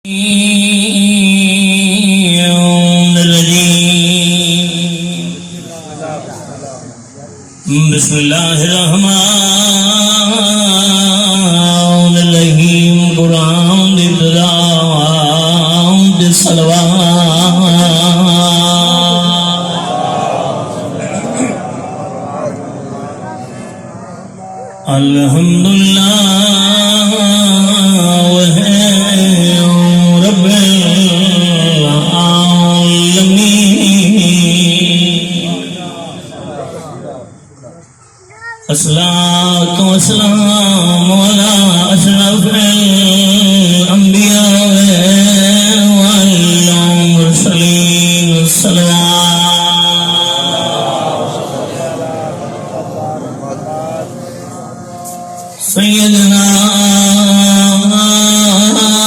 बिस्मिल्लाहिर्रहमानिर्रहीम कुरान अल्हम्दुलिल्लाह रब्बिल आलमीन अस्सलातु वस्सलामु अला अशरफिल अंबिया वल मुरसलीन सय्यदना व मौलाना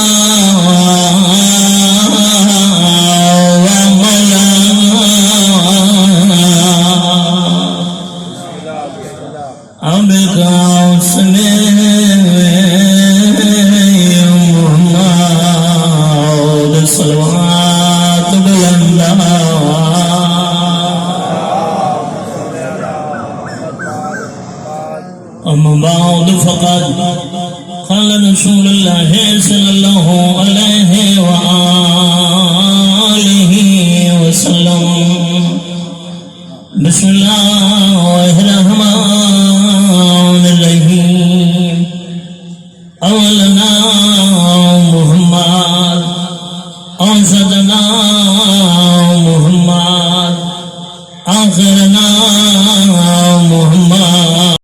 अबिल कासिम मुहम्मद सल्लल्लाहु अम्मा बाद फ़क़द क़ाल रसूलुल्लाह सल्लल्लाहु अलैहि व आलिहि वसल्लम बिस्मिल्लाहिर्रहमानिर्रहीम अवलन